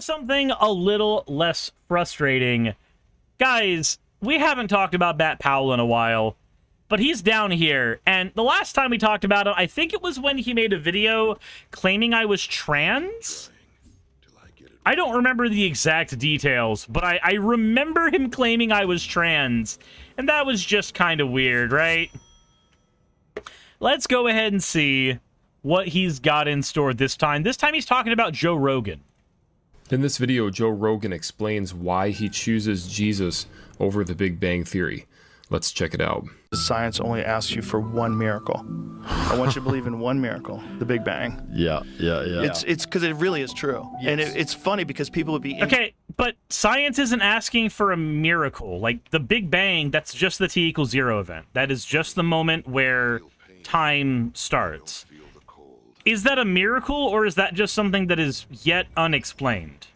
something a little less frustrating. Guys, we haven't talked about Bat Powell in a while, but he's down here, and the last time we talked about him, I think it was when he made a video claiming I was trans? I don't remember the exact details, but I remember him claiming I was trans, and that was just kind of weird, right? Let's go ahead and see what he's got in store this time. This time he's talking about Joe Rogan. In this video, Joe Rogan explains why he chooses Jesus over the Big Bang Theory. Let's check it out. Science only asks you for one miracle. I want you to believe in one miracle, the Big Bang. Yeah. It's because it really is true. Yes. And it's funny because people would be... Okay, but science isn't asking for a miracle. Like, the Big Bang, that's just the T equals 0 event. That is just the moment where time starts. Is that a miracle, or is that just something that is yet unexplained?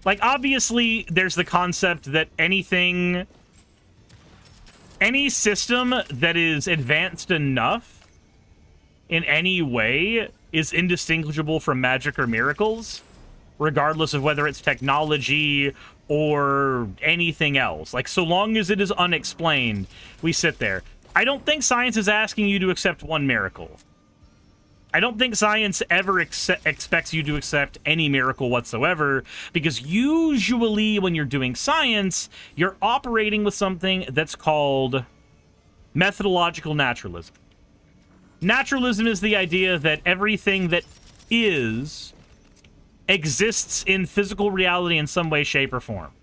Like, obviously, there's the concept that any system that is advanced enough in any way is indistinguishable from magic or miracles, regardless of whether it's technology or anything else. Like, so long as it is unexplained, we sit there. I don't think science is asking you to accept one miracle. I don't think science ever expects you to accept any miracle whatsoever, because usually when you're doing science, you're operating with something that's called methodological naturalism. Naturalism is the idea that everything that exists in physical reality in some way, shape, or form.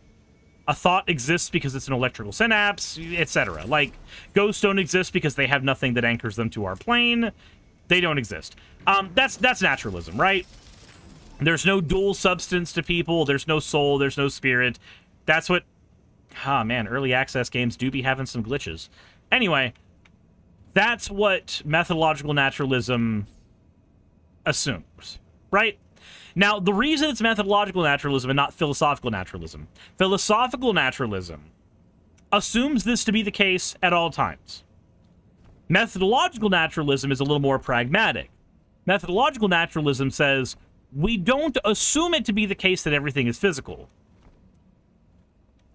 A thought exists because it's an electrical synapse, etc. Like, ghosts don't exist because they have nothing that anchors them to our plane. They don't exist. That's naturalism, right? There's no dual substance to people. There's no soul. There's no spirit. That's what... Ah, man, early access games do be having some glitches. Anyway, that's what methodological naturalism assumes, right? Now, the reason it's methodological naturalism and not philosophical naturalism assumes this to be the case at all times. Methodological naturalism is a little more pragmatic. Methodological naturalism says, we don't assume it to be the case that everything is physical.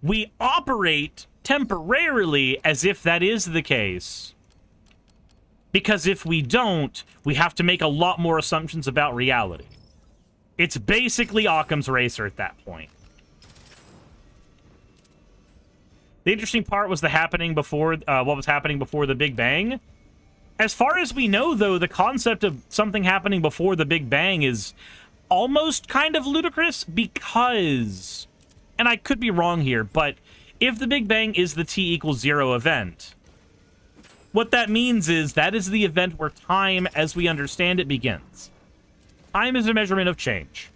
We operate temporarily as if that is the case, because if we don't, we have to make a lot more assumptions about reality. It's basically Occam's razor at that point. The interesting part was what was happening before the Big Bang. As far as we know, though, the concept of something happening before the Big Bang is almost kind of ludicrous because, and I could be wrong here, but if the Big Bang is the T equals 0 event, what that means is that is the event where time, as we understand it, begins. Time is a measurement of change.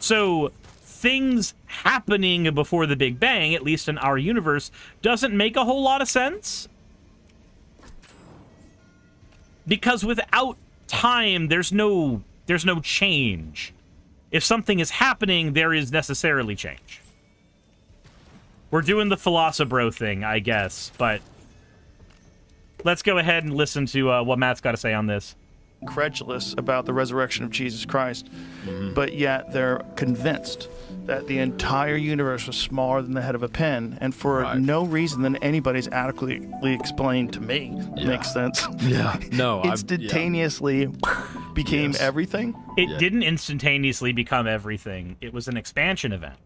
So things happening before the Big Bang, at least in our universe, doesn't make a whole lot of sense. Because without time, there's no change. If something is happening, there is necessarily change. We're doing the Philosopher thing, I guess, but let's go ahead and listen to what Matt's got to say on this. Incredulous about the resurrection of Jesus Christ, but yet they're convinced that the entire universe was smaller than the head of a pin, and for no reason than anybody's adequately explained to me. Makes sense. Yeah, no, instantaneously became everything. It didn't instantaneously become everything. It was an expansion event.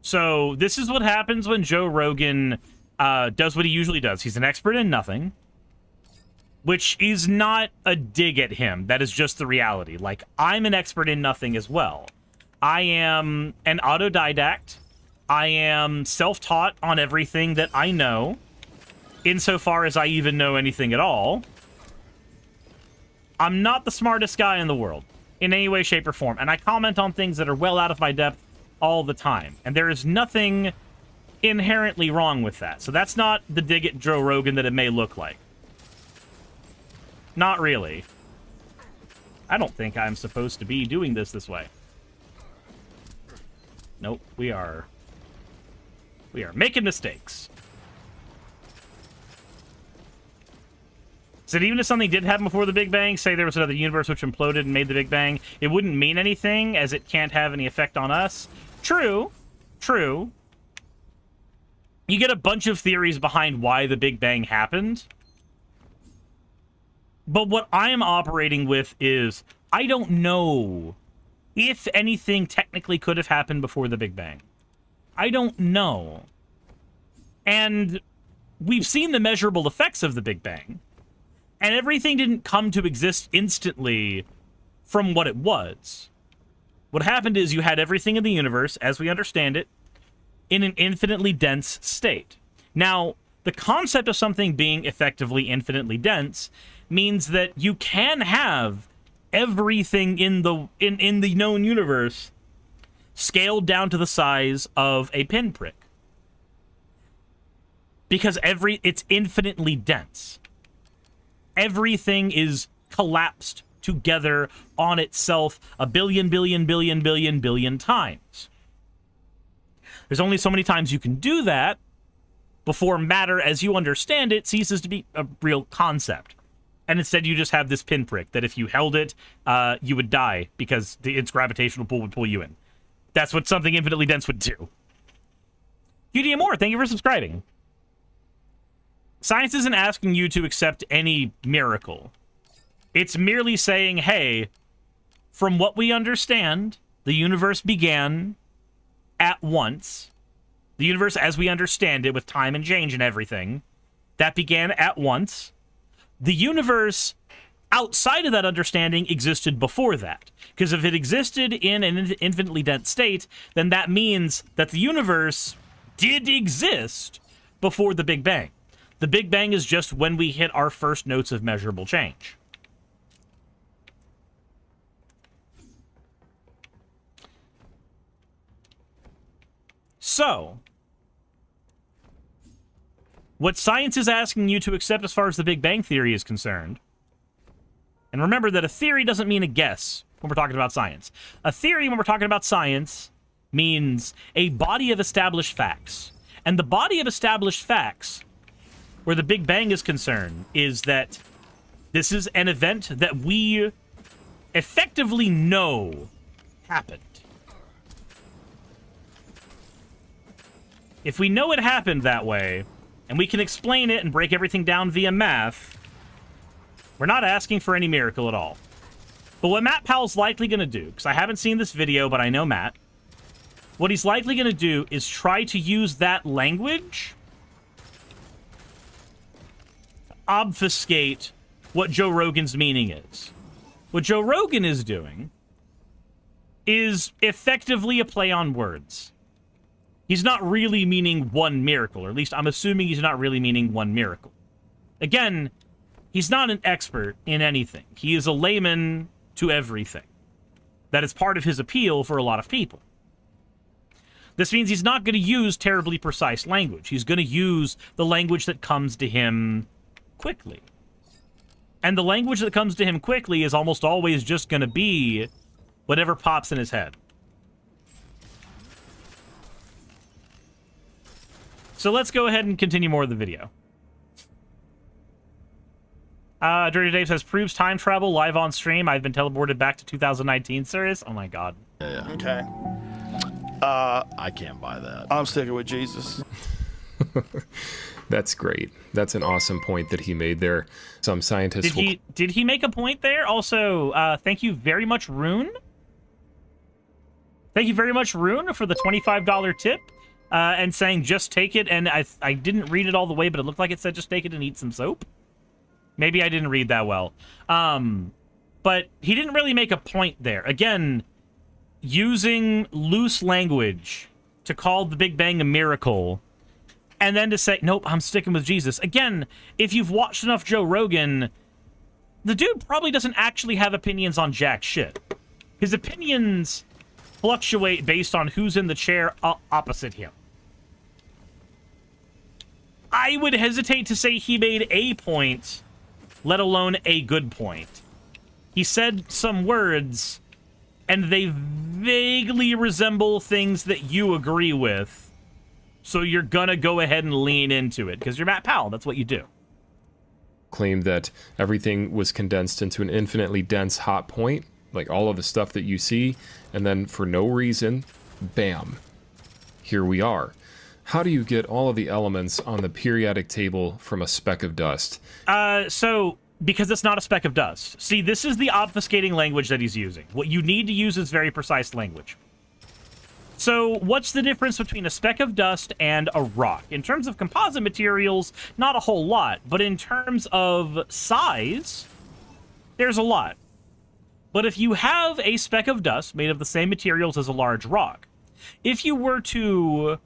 So this is what happens when Joe Rogan does what he usually does. He's an expert in nothing, which is not a dig at him. That is just the reality. Like, I'm an expert in nothing as well. I am an autodidact. I am self-taught on everything that I know, insofar as I even know anything at all. I'm not the smartest guy in the world, in any way, shape, or form, and I comment on things that are well out of my depth all the time, and there is nothing inherently wrong with that. So that's not the dig at Joe Rogan that it may look like. Not really. I don't think I'm supposed to be doing this way. Nope, we are making mistakes. So even if something did happen before the Big Bang, say there was another universe which imploded and made the Big Bang, it wouldn't mean anything, as it can't have any effect on us. True. True. You get a bunch of theories behind why the Big Bang happened. But what I am operating with is, I don't know if anything technically could have happened before the Big Bang. I don't know. And we've seen the measurable effects of the Big Bang. And everything didn't come to exist instantly from what it was. What happened is you had everything in the universe, as we understand it, in an infinitely dense state. Now, the concept of something being effectively infinitely dense means that you can have everything in the known universe scaled down to the size of a pinprick. Because it's infinitely dense. Everything is collapsed together on itself a billion times. There's only so many times you can do that before matter, as you understand it, ceases to be a real concept. And instead you just have this pinprick that if you held it, you would die because its gravitational pull would pull you in. That's what something infinitely dense would do. QD Moore, thank you for subscribing. Science isn't asking you to accept any miracle. It's merely saying, hey, from what we understand, the universe began at once. The universe as we understand it, with time and change and everything, that began at once. The universe outside of that understanding existed before that. Because if it existed in an infinitely dense state, then that means that the universe did exist before the Big Bang. The Big Bang is just when we hit our first notes of measurable change. So, what science is asking you to accept as far as the Big Bang Theory is concerned, and remember that a theory doesn't mean a guess when we're talking about science. A theory, when we're talking about science, means a body of established facts. And the body of established facts, where the Big Bang is concerned, is that this is an event that we effectively know happened. If we know it happened that way, and we can explain it and break everything down via math, we're not asking for any miracle at all. But what Matt Powell's likely going to do, because I haven't seen this video, but I know Matt, what he's likely going to do is try to use that language obfuscate what Joe Rogan's meaning is. What Joe Rogan is doing is effectively a play on words. He's not really meaning one miracle, or at least I'm assuming he's not really meaning one miracle. Again, he's not an expert in anything. He is a layman to everything. That is part of his appeal for a lot of people. This means he's not going to use terribly precise language. He's going to use the language that comes to him quickly. And the language that comes to him quickly is almost always just going to be whatever pops in his head. So let's go ahead and continue more of the video. Dirty Dave says, proves time travel live on stream. I've been teleported back to 2019. Serious? Oh my god. Yeah. Okay. I can't buy that. I'm sticking with Jesus. That's great. That's an awesome point that he made there. Some scientists did he make a point there? Also, thank you very much, Rune. Thank you very much, Rune, for the $25 tip. And saying, just take it. And I didn't read it all the way, but it looked like it said, just take it and eat some soap. Maybe I didn't read that well. But he didn't really make a point there. Again, using loose language to call the Big Bang a miracle, and then to say, nope, I'm sticking with Jesus. Again, if you've watched enough Joe Rogan, the dude probably doesn't actually have opinions on jack shit. His opinions fluctuate based on who's in the chair opposite him. I would hesitate to say he made a point, let alone a good point. He said some words, and they vaguely resemble things that you agree with, so you're gonna go ahead and lean into it, because you're Matt Powell, that's what you do. claimed that everything was condensed into an infinitely dense hot point, like all of the stuff that you see, and then for no reason, bam, here we are. How do you get all of the elements on the periodic table from a speck of dust? So, because it's not a speck of dust. See, this is the obfuscating language that he's using. What you need to use is very precise language. So, what's the difference between a speck of dust and a rock? In terms of composite materials, not a whole lot. But in terms of size, there's a lot. But if you have a speck of dust made of the same materials as a large rock, if you were to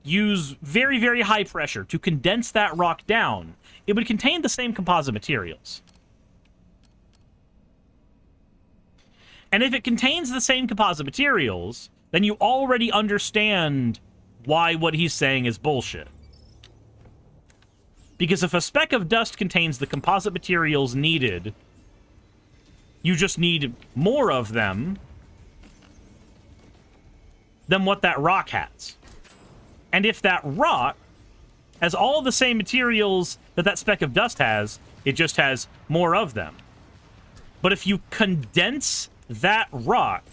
use very, very high pressure to condense that rock down, it would contain the same composite materials. And if it contains the same composite materials, then you already understand why what he's saying is bullshit. Because if a speck of dust contains the composite materials needed, you just need more of them than what that rock has. And if that rock has all the same materials that that speck of dust has, it just has more of them. But if you condense that rock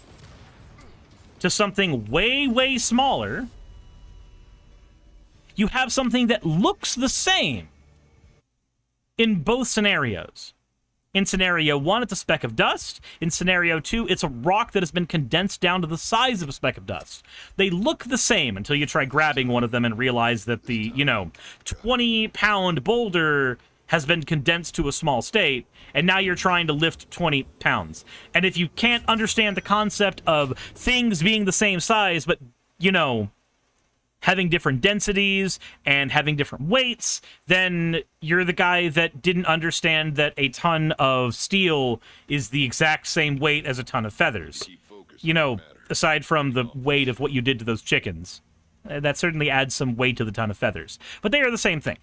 to something way, way smaller, you have something that looks the same in both scenarios. In scenario 1, it's a speck of dust. In scenario 2, it's a rock that has been condensed down to the size of a speck of dust. They look the same until you try grabbing one of them and realize that the, 20-pound boulder has been condensed to a small state, and now you're trying to lift 20 pounds. And if you can't understand the concept of things being the same size, but, having different densities and having different weights, then you're the guy that didn't understand that a ton of steel is the exact same weight as a ton of feathers. Aside from the weight of what you did to those chickens. That certainly adds some weight to the ton of feathers. But they are the same thing.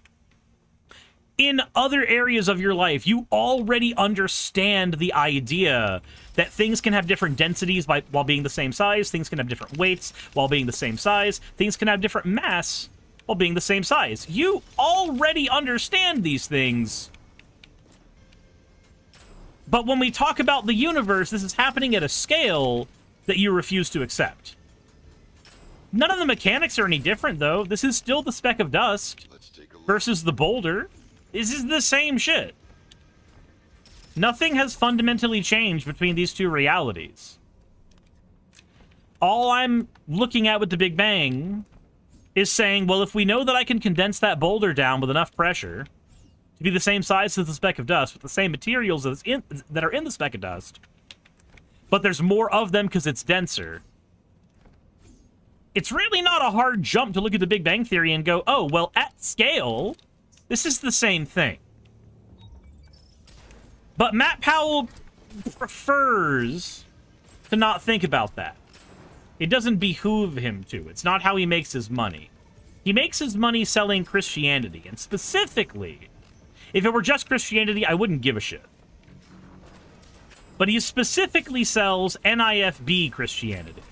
In other areas of your life, you already understand the idea that things can have different densities while being the same size, things can have different weights while being the same size, things can have different mass while being the same size. You already understand these things. But when we talk about the universe, this is happening at a scale that you refuse to accept. None of the mechanics are any different, though. This is still the speck of dust versus the boulder. This is the same shit. Nothing has fundamentally changed between these two realities. All I'm looking at with the Big Bang is saying, well, if we know that I can condense that boulder down with enough pressure to be the same size as the speck of dust, with the same materials that are in the speck of dust, but there's more of them because it's denser, it's really not a hard jump to look at the Big Bang Theory and go, oh, well, at scale, this is the same thing. But Matt Powell prefers to not think about that. It doesn't behoove him to. It's not how he makes his money. He makes his money selling Christianity. And specifically, if it were just Christianity, I wouldn't give a shit. But he specifically sells NIFB Christianity.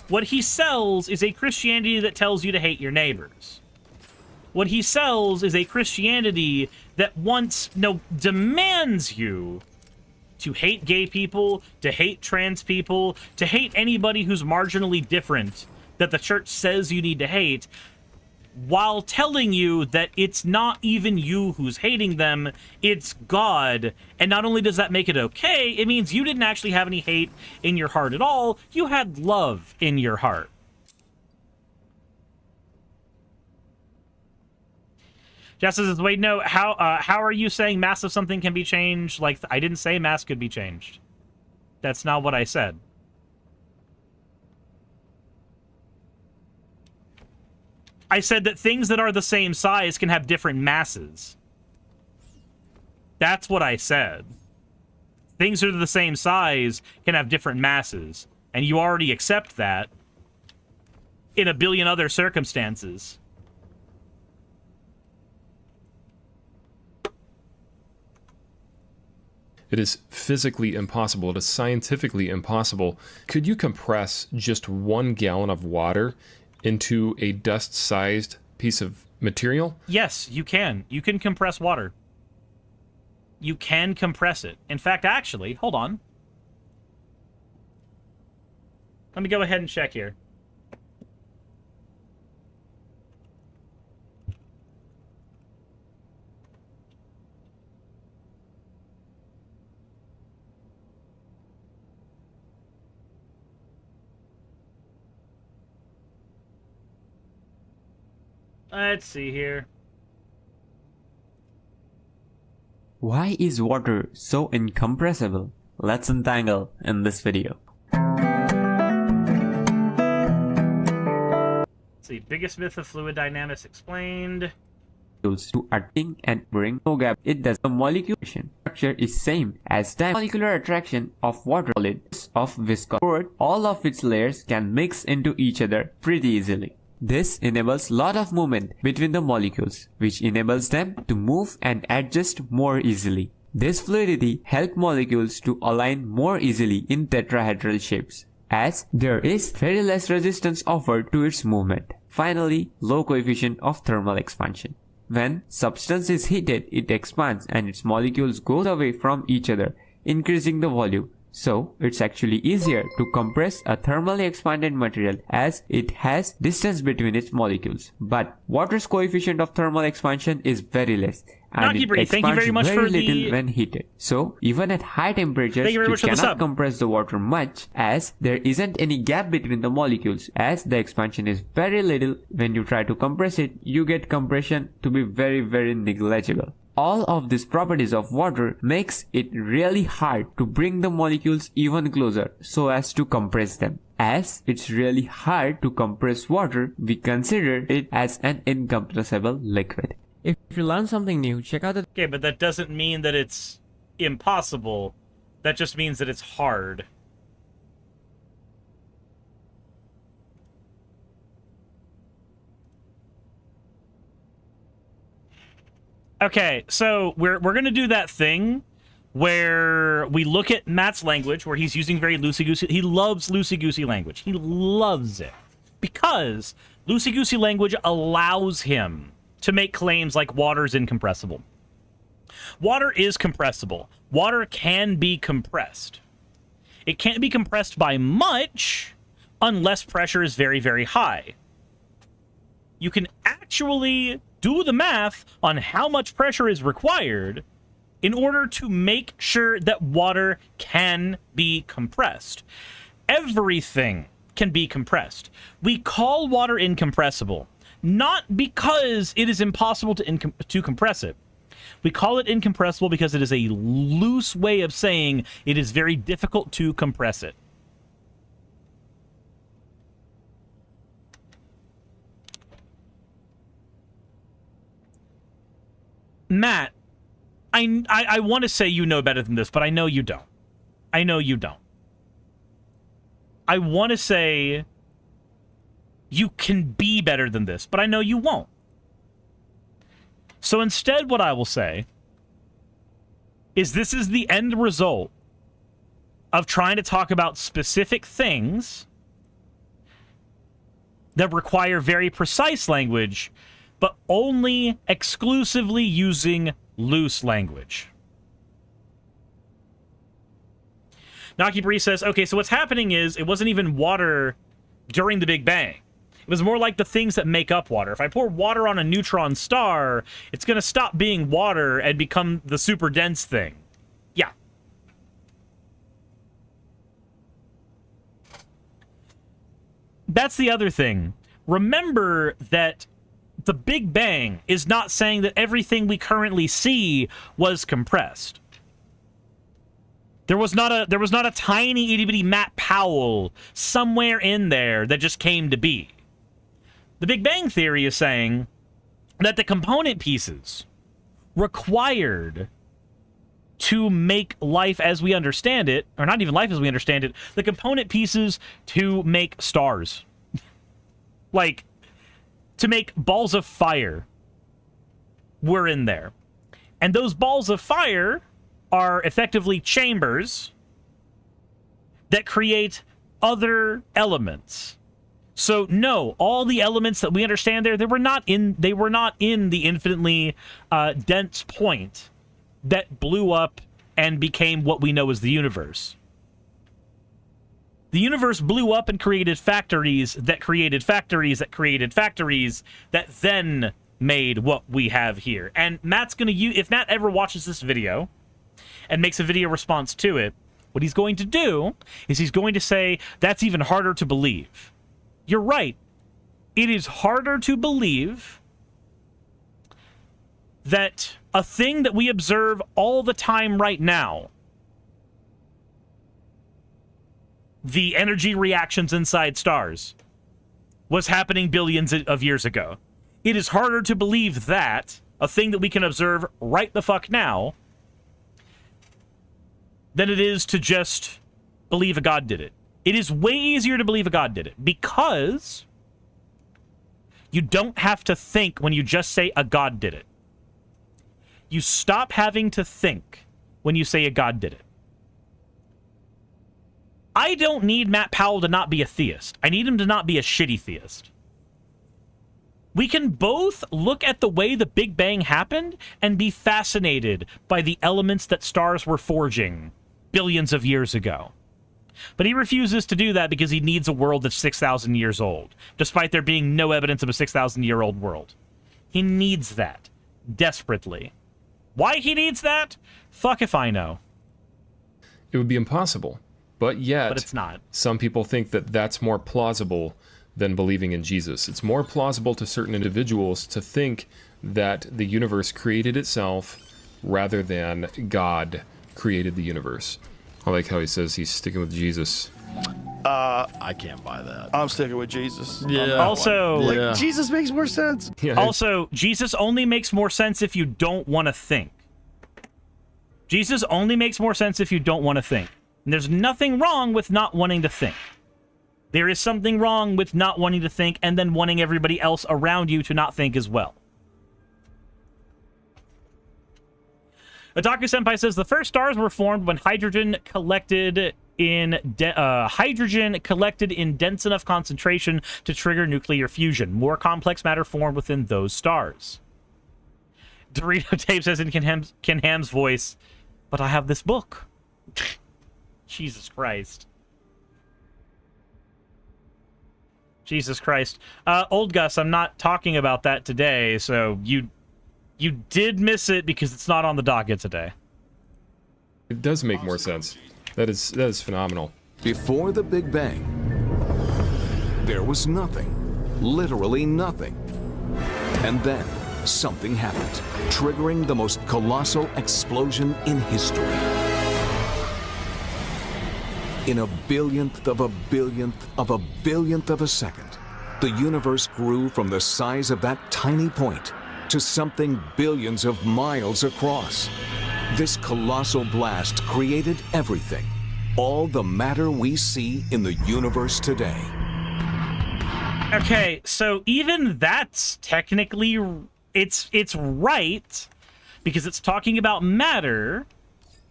What he sells is a Christianity that tells you to hate your neighbors. What he sells is a Christianity that demands you to hate gay people, to hate trans people, to hate anybody who's marginally different that the church says you need to hate, while telling you that it's not even you who's hating them, it's God. And not only does that make it okay, it means you didn't actually have any hate in your heart at all. You had love in your heart. Jessica says, wait, no, how are you saying mass of something can be changed? Like, I didn't say mass could be changed. That's not what I said. I said that things that are the same size can have different masses. That's what I said. Things that are the same size can have different masses. And you already accept that in a billion other circumstances. It is physically impossible. It is scientifically impossible. Could you compress just 1 gallon of water into a dust-sized piece of material? Yes, you can. You can compress water. you can compress it. In fact, actually, hold on. Let me go ahead and check here. Let's see here. Why is water so incompressible? Let's untangle in this video. Let's see, biggest myth of fluid dynamics explained. To attain and bring no gap. It does. The molecule structure is same as the molecular attraction of water solids of viscous. All of its layers can mix into each other pretty easily. This enables lot of movement between the molecules, which enables them to move and adjust more easily. This fluidity helps molecules to align more easily in tetrahedral shapes, as there is very less resistance offered to its movement. Finally, low coefficient of thermal expansion. When substance is heated, it expands and its molecules go away from each other, increasing the volume. So, it's actually easier to compress a thermally expanded material as it has distance between its molecules. But water's coefficient of thermal expansion is very less, and it expands very little when heated. So, even at high temperatures, you cannot compress the water much as there isn't any gap between the molecules. As the expansion is very little, when you try to compress it, you get compression to be very negligible. All of these properties of water makes it really hard to bring the molecules even closer so as to compress them. As it's really hard to compress water, we consider it as an incompressible liquid. If you learn something new, check out the... Okay, but that doesn't mean that it's impossible. That just means that it's hard. Okay, so we're gonna do that thing where we look at Matt's language, where he's using very loosey-goosey. He loves loosey-goosey language. He loves it because loosey-goosey language allows him to make claims like water's incompressible. Water is compressible. Water can be compressed. It can't be compressed by much unless pressure is very high. You can actually do the math on how much pressure is required in order to make sure that water can be compressed. Everything can be compressed. We call water incompressible, not because it is impossible to compress it. We call it incompressible because it is a loose way of saying it is very difficult to compress it. Matt, I want to say you know better than this, but I know you don't. I know you don't. I want to say you can be better than this, but I know you won't. So instead, what I will say is this is the end result of trying to talk about specific things that require very precise language, but only exclusively using loose language. Naki Bree says, okay, so what's happening is it wasn't even water during the Big Bang. It was more like the things that make up water. If I pour water on a neutron star, it's going to stop being water and become the super dense thing. Yeah. That's the other thing. Remember that the Big Bang is not saying that everything we currently see was compressed. There was not a tiny itty bitty Matt Powell somewhere in there that just came to be. The Big Bang Theory is saying that the component pieces required to make life as we understand it, or not even life as we understand it, the component pieces to make stars. Like, to make balls of fire were in there. And those balls of fire are effectively chambers that create other elements. So no, all the elements that we understand there, they were not in the infinitely dense point that blew up and became what we know as the universe. The universe blew up and created factories that created factories that created factories that then made what we have here. And Matt's going to use, if Matt ever watches this video and makes a video response to it, what he's going to do is he's going to say, that's even harder to believe. You're right. It is harder to believe that a thing that we observe all the time right now, the energy reactions inside stars, was happening billions of years ago. It is harder to believe that, a thing that we can observe right the fuck now, than it is to just believe a god did it. It is way easier to believe a god did it, because you don't have to think when you just say a god did it. You stop having to think when you say a god did it. I don't need Matt Powell to not be a theist. I need him to not be a shitty theist. We can both look at the way the Big Bang happened and be fascinated by the elements that stars were forging billions of years ago. But he refuses to do that because he needs a world that's 6,000 years old, despite there being no evidence of a 6,000-year-old world. He needs that desperately. Why he needs that? Fuck if I know. It would be impossible. But yet, it's not. Some people think that that's more plausible than believing in Jesus. It's more plausible to certain individuals to think that the universe created itself rather than God created the universe. I like how he says he's sticking with Jesus. I can't buy that. I'm sticking with Jesus. Yeah. Also, Jesus makes more sense. Yeah, also, Jesus only makes more sense if you don't want to think. Jesus only makes more sense if you don't want to think. And there's nothing wrong with not wanting to think. There is something wrong with not wanting to think and then wanting everybody else around you to not think as well. Otaku Senpai says the first stars were formed when hydrogen collected in dense enough concentration to trigger nuclear fusion. More complex matter formed within those stars. Dorito Tape says in Ken Ham's voice, "But I have this book." Jesus Christ. Jesus Christ. Old Gus, I'm not talking about that today, so you did miss it because it's not on the docket today. it does make more sense. That is phenomenal. Before the Big Bang, there was nothing. Literally nothing. And then, something happened, triggering the most colossal explosion in history. In a billionth of a billionth of a billionth of a second, the universe grew from the size of that tiny point to something billions of miles across. This colossal blast created everything, all the matter we see in the universe today. Okay, so even that's technically it's right because it's talking about matter,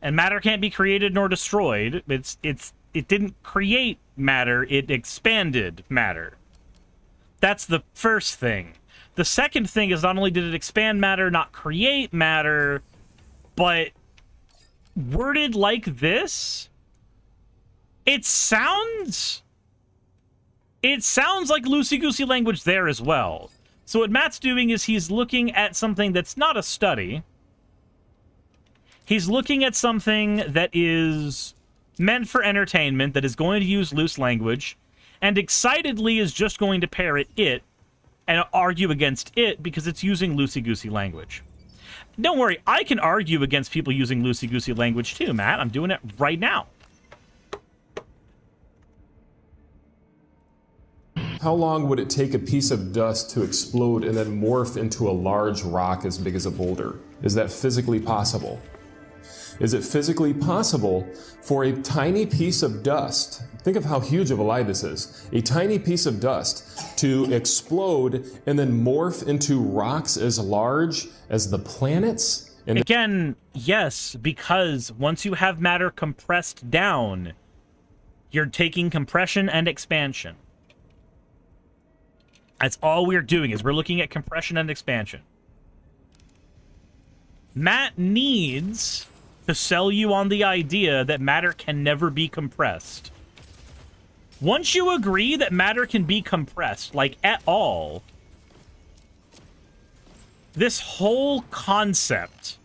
and matter can't be created nor destroyed. It didn't create matter, it expanded matter. That's the first thing. The second thing is not only did it expand matter, not create matter, but worded like this, it sounds like loosey-goosey language there as well. So what Matt's doing is he's looking at something that's not a study. He's looking at something that is meant for entertainment, that is going to use loose language, and excitedly is just going to parrot it and argue against it because it's using loosey-goosey language. Don't worry, I can argue against people using loosey-goosey language too, Matt. I'm doing it right now. How long would it take a piece of dust to explode and then morph into a large rock as big as a boulder? Is that physically possible? Is it physically possible for a tiny piece of dust, think of how huge of a lie this is, a tiny piece of dust to explode and then morph into rocks as large as the planets? And again, yes, because once you have matter compressed down, you're taking compression and expansion. That's all we're doing, is we're looking at compression and expansion. Matt needs to sell you on the idea that matter can never be compressed. Once you agree that matter can be compressed, like at all, this whole concept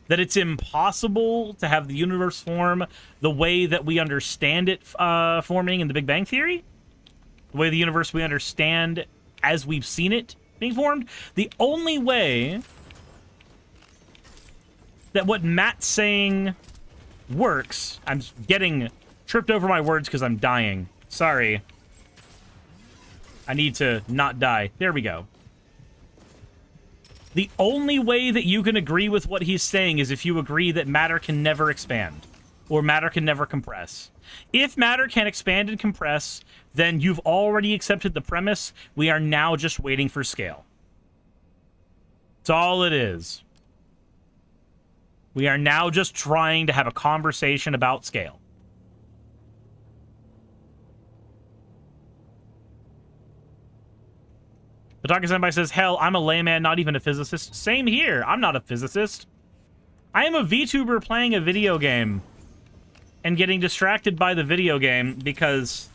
that it's impossible to have the universe form the way that we understand it forming in the Big Bang Theory, the way the universe we understand as we've seen it being formed, the only way that what Matt's saying works... I'm getting tripped over my words because I'm dying. Sorry. I need to not die. There we go. The only way that you can agree with what he's saying is if you agree that matter can never expand, or matter can never compress. If matter can expand and compress, then you've already accepted the premise. We are now just waiting for scale. That's all it is. We are now just trying to have a conversation about scale. Pataka Senpai says, hell, I'm a layman, not even a physicist. Same here. I'm not a physicist. I am a VTuber playing a video game and getting distracted by the video game because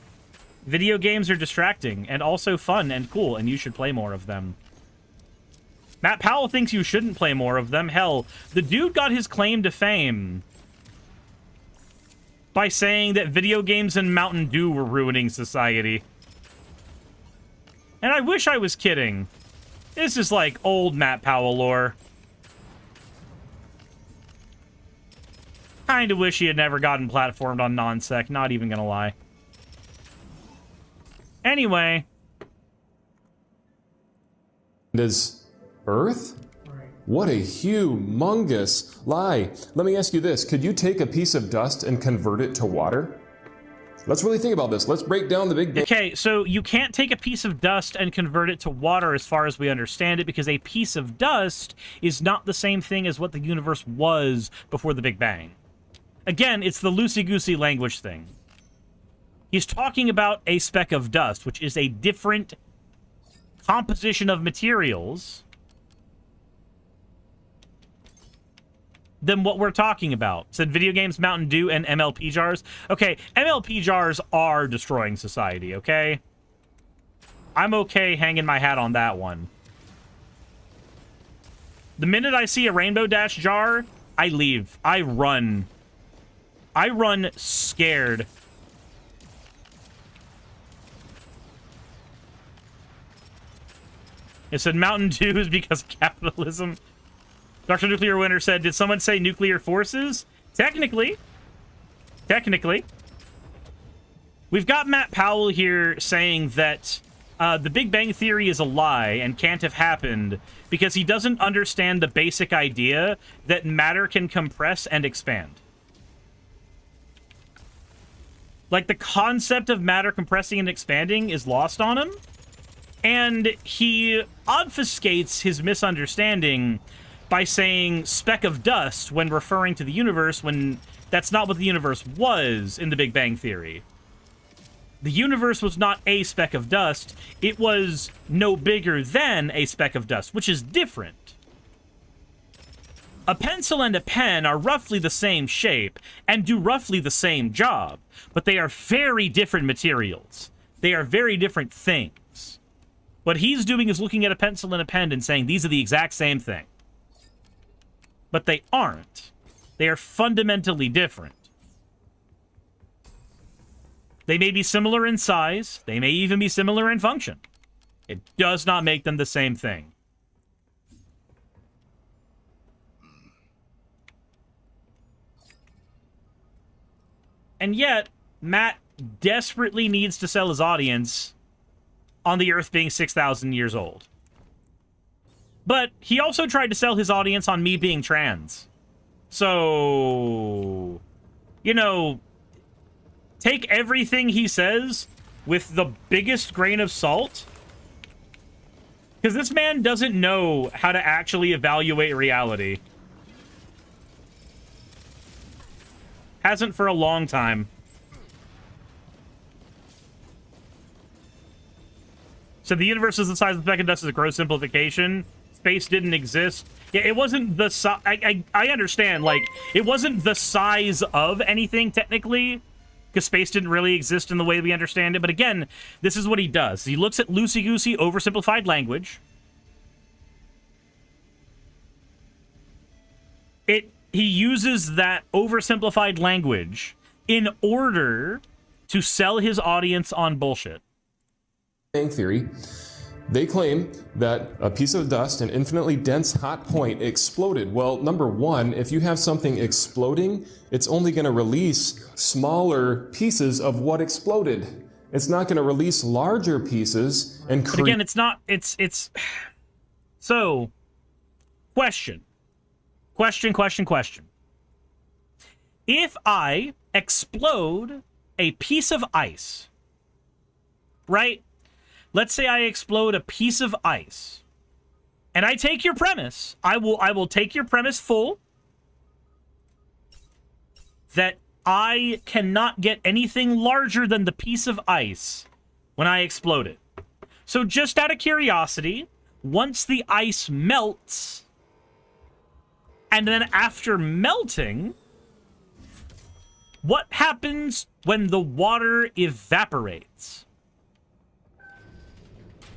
video games are distracting and also fun and cool, and you should play more of them. Matt Powell thinks you shouldn't play more of them. Hell, the dude got his claim to fame by saying that video games and Mountain Dew were ruining society. And I wish I was kidding. This is like old Matt Powell lore. Kinda wish he had never gotten platformed on non-sec, not even gonna lie. Anyway. Is Earth? What a humongous lie. Let me ask you this. Could you take a piece of dust and convert it to water? Let's really think about this. Let's break down the big... Okay, so you can't take a piece of dust and convert it to water as far as we understand it, because a piece of dust is not the same thing as what the universe was before the Big Bang. Again, it's the loosey-goosey language thing. He's talking about a speck of dust, which is a different composition of materials than what we're talking about. Said video games, Mountain Dew, and MLP jars. Okay, MLP jars are destroying society, okay? I'm okay hanging my hat on that one. The minute I see a Rainbow Dash jar, I leave. I run. I run scared. It said Mountain Dew is because of capitalism. Dr. Nuclear Winter said, did someone say nuclear forces? Technically. Technically. We've got Matt Powell here saying that the Big Bang Theory is a lie and can't have happened because he doesn't understand the basic idea that matter can compress and expand. Like, the concept of matter compressing and expanding is lost on him. And he obfuscates his misunderstanding by saying speck of dust when referring to the universe, when that's not what the universe was in the Big Bang Theory. The universe was not a speck of dust. It was no bigger than a speck of dust, which is different. A pencil and a pen are roughly the same shape and do roughly the same job, but they are very different materials. They are very different things. What he's doing is looking at a pencil and a pen and saying these are the exact same thing. But they aren't. They are fundamentally different. They may be similar in size. They may even be similar in function. It does not make them the same thing. And yet, Matt desperately needs to sell his audience on the Earth being 6,000 years old. But he also tried to sell his audience on me being trans. So, you know, take everything he says with the biggest grain of salt. Because this man doesn't know how to actually evaluate reality. Hasn't for a long time. So the universe is the size of the speck of dust is a gross simplification. space didn't exist. Yeah, it wasn't the size. I understand, like, it wasn't the size of anything, technically, because space didn't really exist in the way we understand it. But again, this is what he does. He looks at loosey-goosey, oversimplified language. He uses that oversimplified language in order to sell his audience on bullshit. Bang Theory, they claim that a piece of dust, an infinitely dense hot point, exploded. Well, number one, if you have something exploding, it's only going to release smaller pieces of what exploded. It's not going to release larger pieces and create... But again, it's not... It's... So, question. If I explode a piece of ice, right? Let's say I explode a piece of ice, and I take your premise. I will take your premise full that I cannot get anything larger than the piece of ice when I explode it. So just out of curiosity, once the ice melts, and then after melting, what happens when the water evaporates?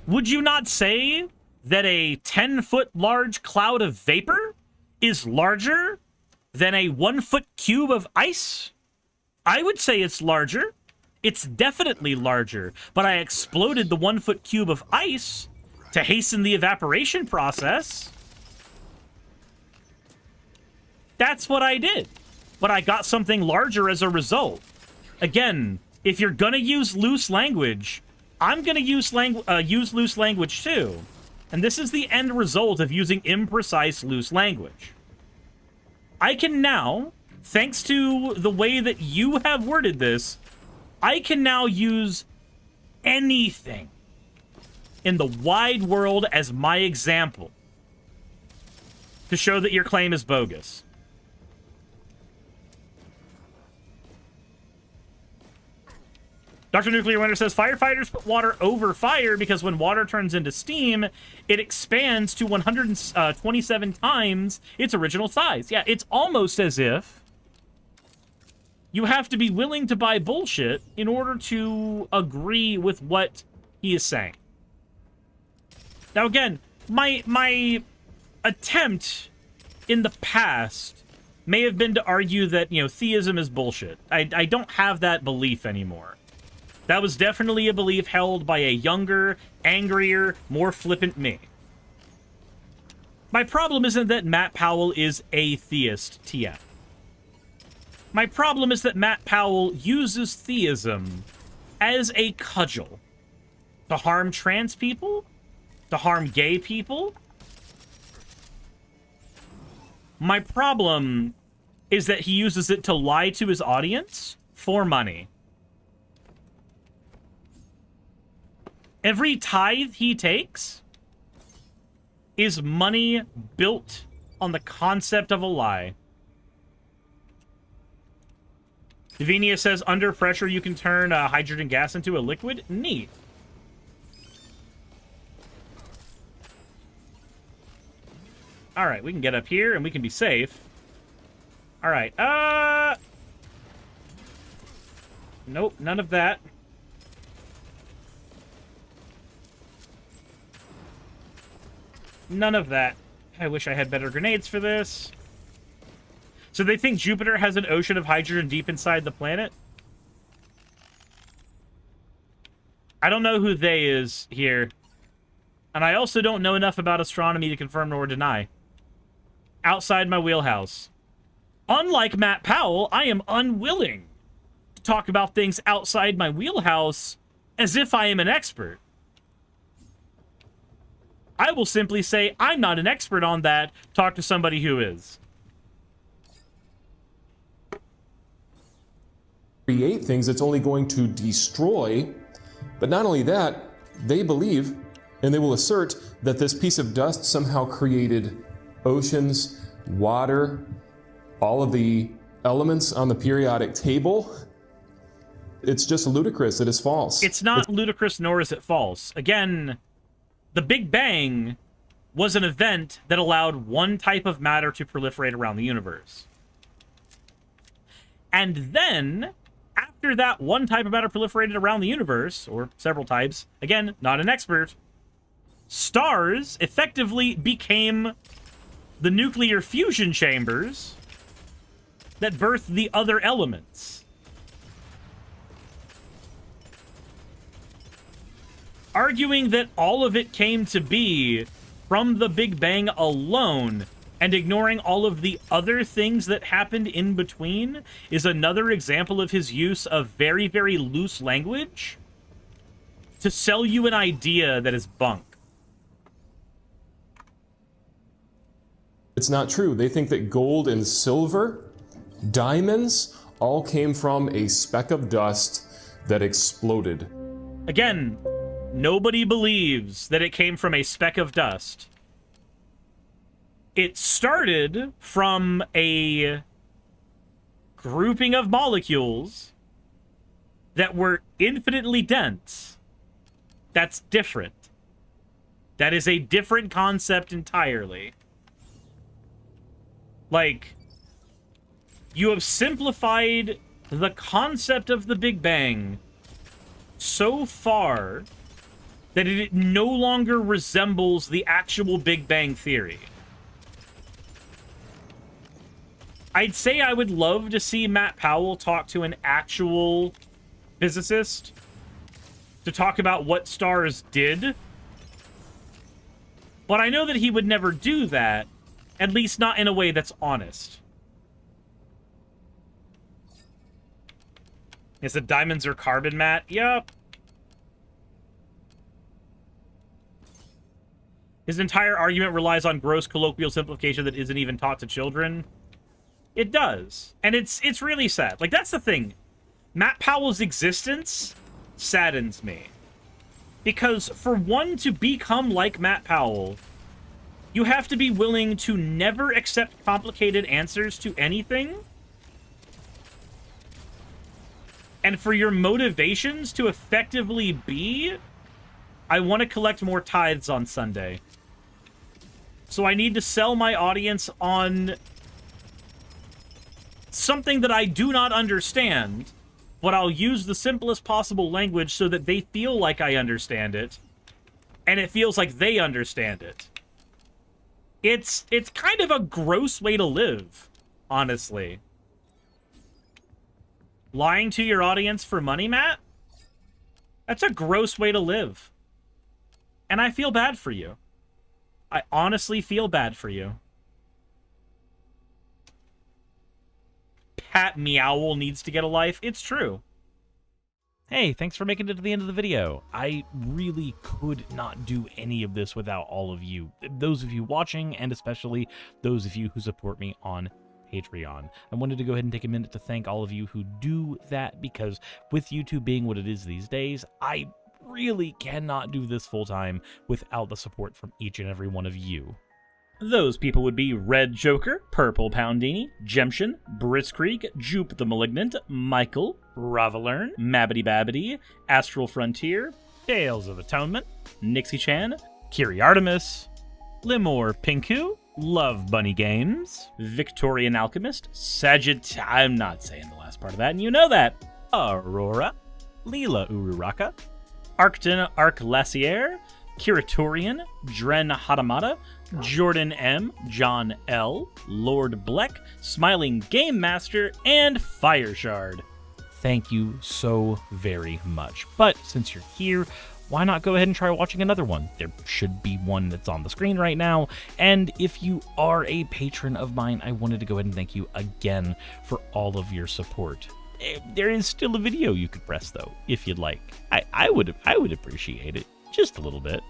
Would you not say that a 10-foot large cloud of vapor is larger than a 1-foot cube of ice? I would say it's larger. It's definitely larger. But I exploded the 1-foot cube of ice to hasten the evaporation process. That's what I did. But I got something larger as a result. Again, if you're gonna use loose language, I'm gonna use loose language too. And this is the end result of using imprecise loose language. I can now, thanks to the way that you have worded this, I can now use anything in the wide world as my example to show that your claim is bogus. Dr. Nuclear Winter says, firefighters put water over fire because when water turns into steam, it expands to 127 times its original size. Yeah, it's almost as if you have to be willing to buy bullshit in order to agree with what he is saying. Now, again, my attempt in the past may have been to argue that, you know, theism is bullshit. I don't have that belief anymore. That was definitely a belief held by a younger, angrier, more flippant me. My problem isn't that Matt Powell is a theist, TF. My problem is that Matt Powell uses theism as a cudgel to harm trans people, to harm gay people. My problem is that he uses it to lie to his audience for money. Every tithe he takes is money built on the concept of a lie. Davinia says, under pressure you can turn hydrogen gas into a liquid. Neat. Alright, we can get up here and we can be safe. Alright, nope, none of that. None of that. I wish I had better grenades for this. So they think Jupiter has an ocean of hydrogen deep inside the planet? I don't know who they is here. And I also don't know enough about astronomy to confirm nor deny. Outside my wheelhouse. Unlike Matt Powell, I am unwilling to talk about things outside my wheelhouse as if I am an expert. I will simply say, I'm not an expert on that. Talk to somebody who is. Create things it's only going to destroy. But not only that, they believe, and they will assert, that this piece of dust somehow created oceans, water, all of the elements on the periodic table. It's just ludicrous. It is false. It's not ludicrous, nor is it false. Again, the Big Bang was an event that allowed one type of matter to proliferate around the universe. And then, after that one type of matter proliferated around the universe, or several types, again, not an expert, stars effectively became the nuclear fusion chambers that birthed the other elements. Arguing that all of it came to be from the Big Bang alone and ignoring all of the other things that happened in between is another example of his use of very, very loose language to sell you an idea that is bunk. It's not true. They think that gold and silver, diamonds, all came from a speck of dust that exploded. Again, nobody believes that it came from a speck of dust. It started from a grouping of molecules that were infinitely dense. That's different. That is a different concept entirely. Like, you have simplified the concept of the Big Bang so far that it no longer resembles the actual Big Bang Theory. I'd say I would love to see Matt Powell talk to an actual physicist to talk about what stars did. But I know that he would never do that, at least not in a way that's honest. Is it diamonds or carbon, Matt? Yup. His entire argument relies on gross colloquial simplification that isn't even taught to children. It does. And it's really sad. Like, that's the thing. Matt Powell's existence saddens me. Because for one to become like Matt Powell, you have to be willing to never accept complicated answers to anything. And for your motivations to effectively be, I want to collect more tithes on Sunday. So I need to sell my audience on something that I do not understand, but I'll use the simplest possible language so that they feel like I understand it, and it feels like they understand it. It's kind of a gross way to live, honestly. Lying to your audience for money, Matt? That's a gross way to live. And I feel bad for you. I honestly feel bad for you. Pat Meowl needs to get a life. It's true. Hey, thanks for making it to the end of the video. I really could not do any of this without all of you. Those of you watching, and especially those of you who support me on Patreon. I wanted to go ahead and take a minute to thank all of you who do that, because with YouTube being what it is these days, I really cannot do this full-time without the support from each and every one of you. Those people would be Red Joker, Purple Poundini, Jemshin, Britzkrieg, Jupe the Malignant, Michael, Ravalern, Mabbity Babbity, Astral Frontier, Tales of Atonement, Nixie Chan, Kiri Artemis, Limor Pinku, Love Bunny Games, Victorian Alchemist, I'm not saying the last part of that, and you know that, Aurora, Leela Ururaka, Arcton Arclacier, Kiratorian, Dren Hadamata, Jordan M, John L, Lord Bleck, Smiling Game Master, and Fireshard. Thank you so very much. But since you're here, why not go ahead and try watching another one? There should be one that's on the screen right now. And if you are a patron of mine, I wanted to go ahead and thank you again for all of your support. There is still a video you could press, though, if you'd like. I would appreciate it just a little bit.